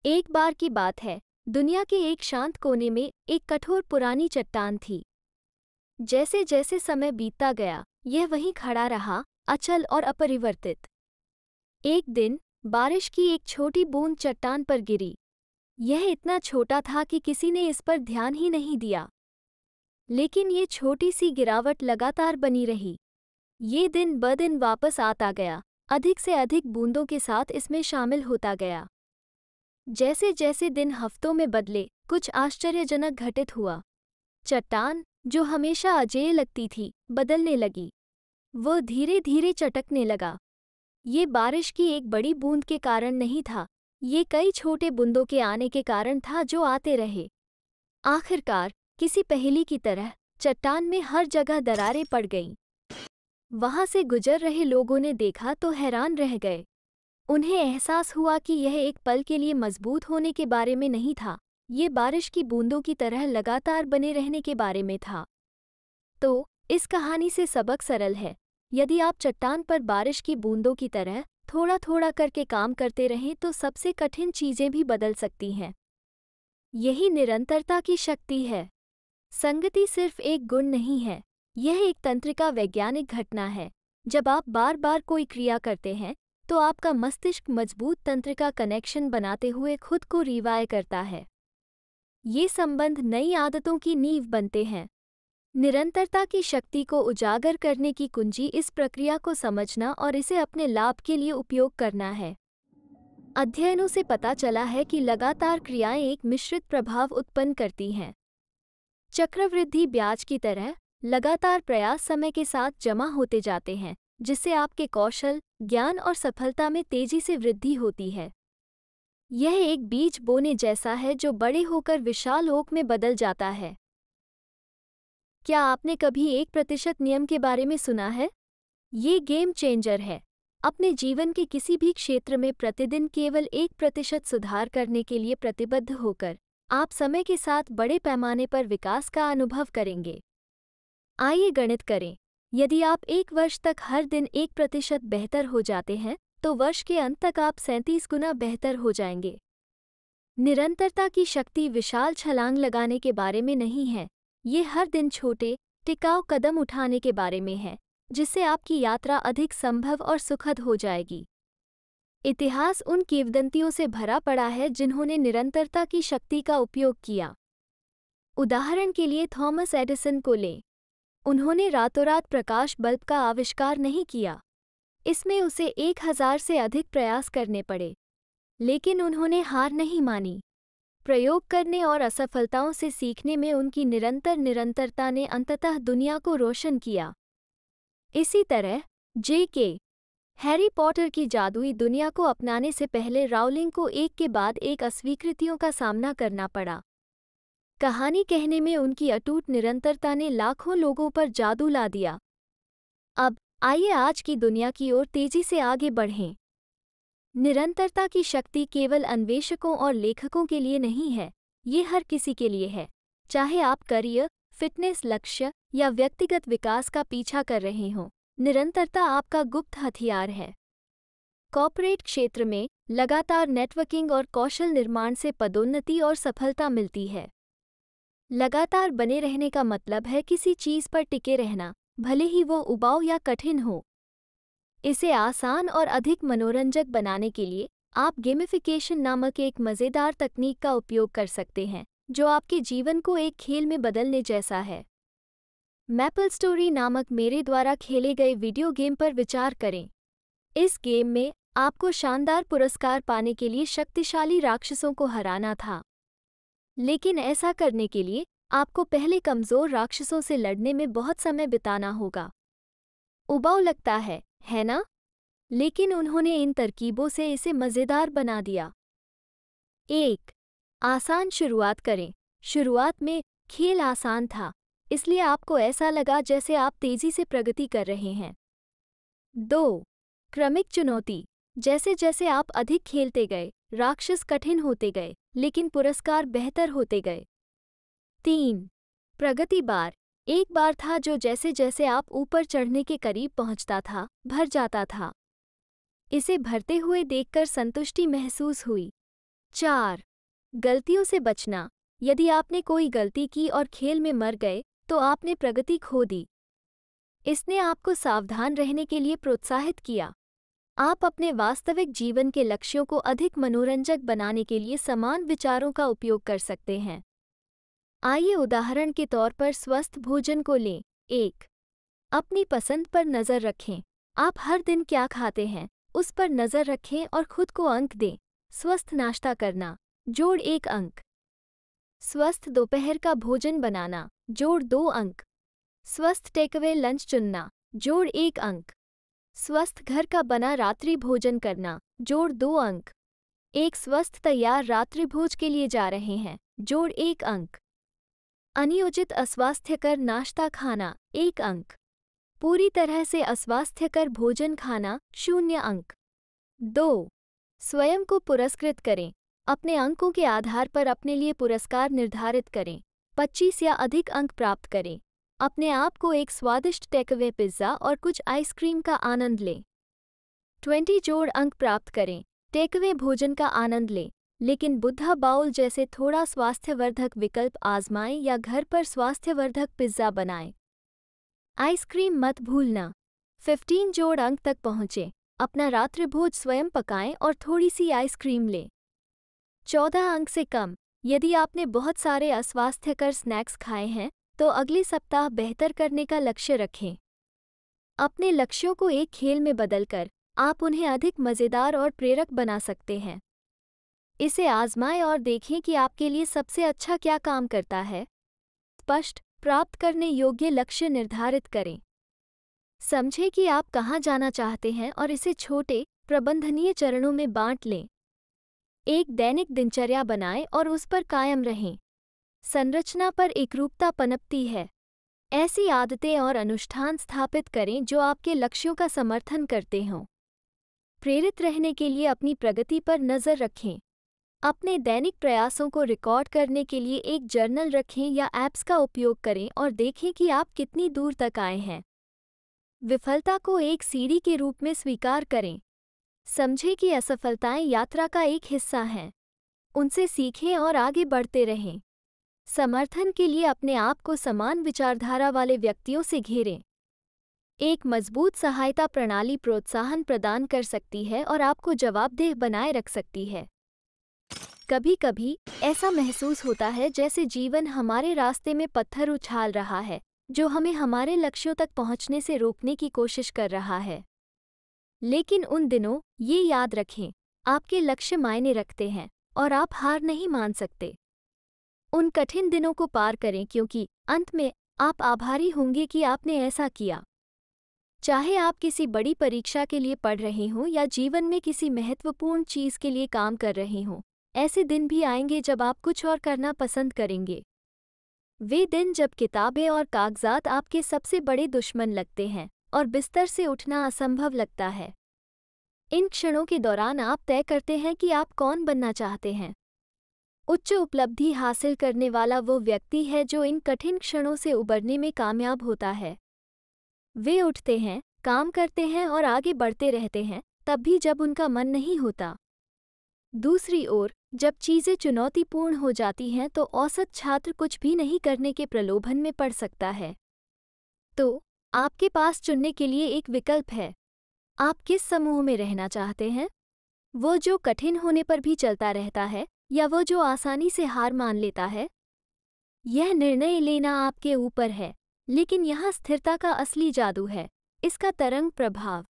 एक बार की बात है, दुनिया के एक शांत कोने में एक कठोर पुरानी चट्टान थी। जैसे जैसे समय बीतता गया, यह वहीं खड़ा रहा, अचल और अपरिवर्तित। एक दिन बारिश की एक छोटी बूंद चट्टान पर गिरी। यह इतना छोटा था कि किसी ने इस पर ध्यान ही नहीं दिया। लेकिन ये छोटी सी गिरावट लगातार बनी रही। ये दिन ब दिन वापस आता गया, अधिक से अधिक बूंदों के साथ इसमें शामिल होता गया। जैसे जैसे दिन हफ्तों में बदले, कुछ आश्चर्यजनक घटित हुआ। चट्टान, जो हमेशा अजेय लगती थी, बदलने लगी। वो धीरे धीरे चटकने लगा। ये बारिश की एक बड़ी बूंद के कारण नहीं था, ये कई छोटे बूंदों के आने के कारण था जो आते रहे। आखिरकार, किसी पहेली की तरह, चट्टान में हर जगह दरारें पड़ गईं। वहां से गुजर रहे लोगों ने देखा तो हैरान रह गए। उन्हें एहसास हुआ कि यह एक पल के लिए मजबूत होने के बारे में नहीं था, ये बारिश की बूंदों की तरह लगातार बने रहने के बारे में था। तो, इस कहानी से सबक सरल है, यदि आप चट्टान पर बारिश की बूंदों की तरह थोड़ा थोड़ा करके काम करते रहें तो सबसे कठिन चीजें भी बदल सकती हैं। यही निरंतरता की शक्ति है। संगति सिर्फ एक गुण नहीं है, यह एक तंत्रिका वैज्ञानिक घटना है। जब आप बार बार कोई क्रिया करते हैं, तो आपका मस्तिष्क मजबूत तंत्रिका कनेक्शन बनाते हुए खुद को रिवाय करता है। ये संबंध नई आदतों की नींव बनते हैं। निरंतरता की शक्ति को उजागर करने की कुंजी इस प्रक्रिया को समझना और इसे अपने लाभ के लिए उपयोग करना है। अध्ययनों से पता चला है कि लगातार क्रियाएं एक मिश्रित प्रभाव उत्पन्न करती हैं। चक्रवृद्धि ब्याज की तरह, लगातार प्रयास समय के साथ जमा होते जाते हैं, जिससे आपके कौशल, ज्ञान और सफलता में तेजी से वृद्धि होती है। यह एक बीज बोने जैसा है जो बड़े होकर विशाल ओक में बदल जाता है। क्या आपने कभी 1% नियम के बारे में सुना है? ये गेम चेंजर है। अपने जीवन के किसी भी क्षेत्र में प्रतिदिन केवल 1% सुधार करने के लिए प्रतिबद्ध होकर, आप समय के साथ बड़े पैमाने पर विकास का अनुभव करेंगे। आइए गणित करें। यदि आप 1 वर्ष तक हर दिन 1% बेहतर हो जाते हैं, तो वर्ष के अंत तक आप 37 गुना बेहतर हो जाएंगे। निरंतरता की शक्ति विशाल छलांग लगाने के बारे में नहीं है, ये हर दिन छोटे, टिकाऊ कदम उठाने के बारे में है, जिससे आपकी यात्रा अधिक संभव और सुखद हो जाएगी। इतिहास उन किंवदंतियों से भरा पड़ा है जिन्होंने निरंतरता की शक्ति का उपयोग किया। उदाहरण के लिए थॉमस एडिसन को लें। उन्होंने रातों रात प्रकाश बल्ब का आविष्कार नहीं किया। इसमें उसे 1000 से अधिक प्रयास करने पड़े। लेकिन उन्होंने हार नहीं मानी। प्रयोग करने और असफलताओं से सीखने में उनकी निरंतरता ने अंततः दुनिया को रोशन किया। इसी तरह, J.K. हैरी पॉटर की जादुई दुनिया को अपनाने से पहले राउलिंग को एक के बाद एक अस्वीकृतियों का सामना करना पड़ा। कहानी कहने में उनकी अटूट निरंतरता ने लाखों लोगों पर जादू ला दिया। अब, आइए आज की दुनिया की ओर तेजी से आगे बढ़ें। निरंतरता की शक्ति केवल अन्वेषकों और लेखकों के लिए नहीं है, ये हर किसी के लिए है। चाहे आप करियर, फिटनेस लक्ष्य या व्यक्तिगत विकास का पीछा कर रहे हों, निरंतरता आपका गुप्त हथियार है। कॉर्पोरेट क्षेत्र में लगातार नेटवर्किंग और कौशल निर्माण से पदोन्नति और सफलता मिलती है। लगातार बने रहने का मतलब है किसी चीज पर टिके रहना, भले ही वो उबाऊ या कठिन हो। इसे आसान और अधिक मनोरंजक बनाने के लिए आप गेमिफिकेशन नामक एक मज़ेदार तकनीक का उपयोग कर सकते हैं, जो आपके जीवन को एक खेल में बदलने जैसा है। मैपल स्टोरी नामक मेरे द्वारा खेले गए वीडियो गेम पर विचार करें। इस गेम में आपको शानदार पुरस्कार पाने के लिए शक्तिशाली राक्षसों को हराना था। लेकिन ऐसा करने के लिए आपको पहले कमज़ोर राक्षसों से लड़ने में बहुत समय बिताना होगा। उबाऊ लगता है ना? लेकिन उन्होंने इन तरकीबों से इसे मज़ेदार बना दिया। 1. आसान शुरुआत करें। शुरुआत में खेल आसान था, इसलिए आपको ऐसा लगा जैसे आप तेजी से प्रगति कर रहे हैं। 2. क्रमिक चुनौती। जैसे जैसे आप अधिक खेलते गए, राक्षस कठिन होते गए, लेकिन पुरस्कार बेहतर होते गए। 3. प्रगति बार। एक बार था जो जैसे जैसे आप ऊपर चढ़ने के करीब पहुंचता था, भर जाता था। इसे भरते हुए देखकर संतुष्टि महसूस हुई। 4. गलतियों से बचना। यदि आपने कोई गलती की और खेल में मर गए, तो आपने प्रगति खो दी। इसने आपको सावधान रहने के लिए प्रोत्साहित किया। आप अपने वास्तविक जीवन के लक्ष्यों को अधिक मनोरंजक बनाने के लिए समान विचारों का उपयोग कर सकते हैं। आइए उदाहरण के तौर पर स्वस्थ भोजन को लें। 1. अपनी पसंद पर नज़र रखें। आप हर दिन क्या खाते हैं, उस पर नज़र रखें और खुद को अंक दें। स्वस्थ नाश्ता करना, जोड़ 1 अंक। स्वस्थ दोपहर का भोजन बनाना, जोड़ 2 अंक। स्वस्थ टेकअवे लंच चुनना, जोड़ 1 अंक। स्वस्थ घर का बना रात्रि भोजन करना, जोड़ 2 अंक। एक स्वस्थ तैयार रात्रि भोज के लिए जा रहे हैं, जोड़ 1 अंक। अनियोजित अस्वास्थ्यकर नाश्ता खाना, 1 अंक। पूरी तरह से अस्वास्थ्यकर भोजन खाना, 0 अंक। 2. स्वयं को पुरस्कृत करें। अपने अंकों के आधार पर अपने लिए पुरस्कार निर्धारित करें। 25 या अधिक अंक प्राप्त करें। अपने आप को एक स्वादिष्ट टेकअवे पिज्ज़ा और कुछ आइसक्रीम का आनंद लें। 20 जोड़ अंक प्राप्त करें। टेकअवे भोजन का आनंद लें, लेकिन बुद्धा बाउल जैसे थोड़ा स्वास्थ्यवर्धक विकल्प आजमाएं या घर पर स्वास्थ्यवर्धक पिज्ज़ा बनाएं। आइसक्रीम मत भूलना। 15 जोड़ अंक तक पहुँचें। अपना रात्रिभोज स्वयं पकाएं और थोड़ी सी आइसक्रीम लें। 14 अंक से कम। यदि आपने बहुत सारे अस्वास्थ्यकर स्नैक्स खाए हैं, तो अगले सप्ताह बेहतर करने का लक्ष्य रखें। अपने लक्ष्यों को एक खेल में बदलकर आप उन्हें अधिक मज़ेदार और प्रेरक बना सकते हैं। इसे आजमाएं और देखें कि आपके लिए सबसे अच्छा क्या काम करता है। स्पष्ट, प्राप्त करने योग्य लक्ष्य निर्धारित करें। समझें कि आप कहाँ जाना चाहते हैं और इसे छोटे, प्रबंधनीय चरणों में बांट लें। एक दैनिक दिनचर्या बनाएं और उस पर कायम रहें। संरचना पर एकरूपता पनपती है। ऐसी आदतें और अनुष्ठान स्थापित करें जो आपके लक्ष्यों का समर्थन करते हों। प्रेरित रहने के लिए अपनी प्रगति पर नज़र रखें। अपने दैनिक प्रयासों को रिकॉर्ड करने के लिए एक जर्नल रखें या ऐप्स का उपयोग करें और देखें कि आप कितनी दूर तक आए हैं। विफलता को एक सीढ़ी के रूप में स्वीकार करें। समझें कि असफलताएं यात्रा का एक हिस्सा हैं। उनसे सीखें और आगे बढ़ते रहें। समर्थन के लिए अपने आप को समान विचारधारा वाले व्यक्तियों से घेरें। एक मजबूत सहायता प्रणाली प्रोत्साहन प्रदान कर सकती है और आपको जवाबदेह बनाए रख सकती है। कभी-कभी ऐसा महसूस होता है जैसे जीवन हमारे रास्ते में पत्थर उछाल रहा है, जो हमें हमारे लक्ष्यों तक पहुंचने से रोकने की कोशिश कर रहा है। लेकिन उन दिनों ये याद रखें, आपके लक्ष्य मायने रखते हैं और आप हार नहीं मान सकते। उन कठिन दिनों को पार करें क्योंकि अंत में आप आभारी होंगे कि आपने ऐसा किया। चाहे आप किसी बड़ी परीक्षा के लिए पढ़ रहे हों या जीवन में किसी महत्वपूर्ण चीज़ के लिए काम कर रहे हों, ऐसे दिन भी आएंगे जब आप कुछ और करना पसंद करेंगे। वे दिन जब किताबें और कागजात आपके सबसे बड़े दुश्मन लगते हैं और बिस्तर से उठना असंभव लगता है। इन क्षणों के दौरान आप तय करते हैं कि आप कौन बनना चाहते हैं। उच्च उपलब्धि हासिल करने वाला वो व्यक्ति है जो इन कठिन क्षणों से उबरने में कामयाब होता है। वे उठते हैं, काम करते हैं और आगे बढ़ते रहते हैं, तब भी जब उनका मन नहीं होता। दूसरी ओर, जब चीज़ें चुनौतीपूर्ण हो जाती हैं तो औसत छात्र कुछ भी नहीं करने के प्रलोभन में पड़ सकता है। तो आपके पास चुनने के लिए एक विकल्प है। आप किस समूह में रहना चाहते हैं? वो जो कठिन होने पर भी चलता रहता है या वो जो आसानी से हार मान लेता है? यह निर्णय लेना आपके ऊपर है, लेकिन यहाँ स्थिरता का असली जादू है, इसका तरंग प्रभाव।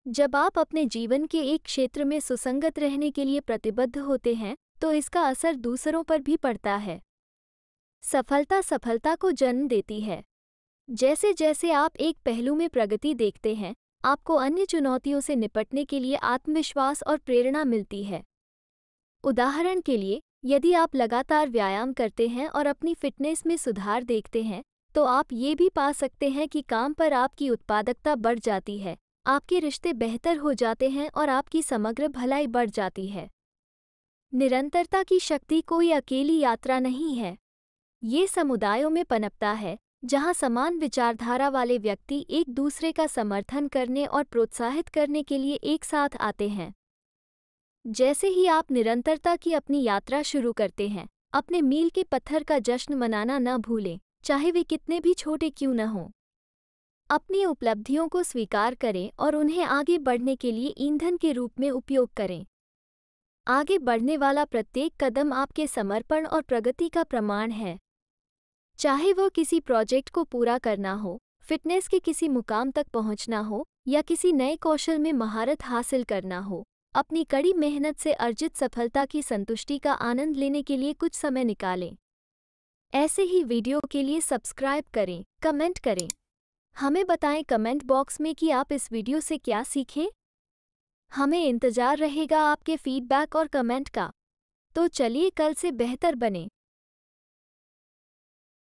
जब आप अपने जीवन के एक क्षेत्र में सुसंगत रहने के लिए प्रतिबद्ध होते हैं, तो इसका असर दूसरों पर भी पड़ता है। सफलता सफलता को जन्म देती है। जैसे जैसे आप एक पहलू में प्रगति देखते हैं, आपको अन्य चुनौतियों से निपटने के लिए आत्मविश्वास और प्रेरणा मिलती है। उदाहरण के लिए, यदि आप लगातार व्यायाम करते हैं और अपनी फिटनेस में सुधार देखते हैं, तो आप ये भी पा सकते हैं कि काम पर आपकी उत्पादकता बढ़ जाती है, आपके रिश्ते बेहतर हो जाते हैं और आपकी समग्र भलाई बढ़ जाती है। निरंतरता की शक्ति कोई अकेली यात्रा नहीं है। ये समुदायों में पनपता है, जहाँ समान विचारधारा वाले व्यक्ति एक दूसरे का समर्थन करने और प्रोत्साहित करने के लिए एक साथ आते हैं। जैसे ही आप निरंतरता की अपनी यात्रा शुरू करते हैं, अपने मील के पत्थर का जश्न मनाना न भूलें, चाहे वे कितने भी छोटे क्यों न हों। अपनी उपलब्धियों को स्वीकार करें और उन्हें आगे बढ़ने के लिए ईंधन के रूप में उपयोग करें। आगे बढ़ने वाला प्रत्येक कदम आपके समर्पण और प्रगति का प्रमाण है। चाहे वो किसी प्रोजेक्ट को पूरा करना हो, फिटनेस के किसी मुकाम तक पहुंचना हो या किसी नए कौशल में महारत हासिल करना हो, अपनी कड़ी मेहनत से अर्जित सफलता की संतुष्टि का आनंद लेने के लिए कुछ समय निकालें। ऐसे ही वीडियो के लिए सब्सक्राइब करें, कमेंट करें। हमें बताएं कमेंट बॉक्स में कि आप इस वीडियो से क्या सीखे। हमें इंतजार रहेगा आपके फीडबैक और कमेंट का। तो चलिए कल से बेहतर बने।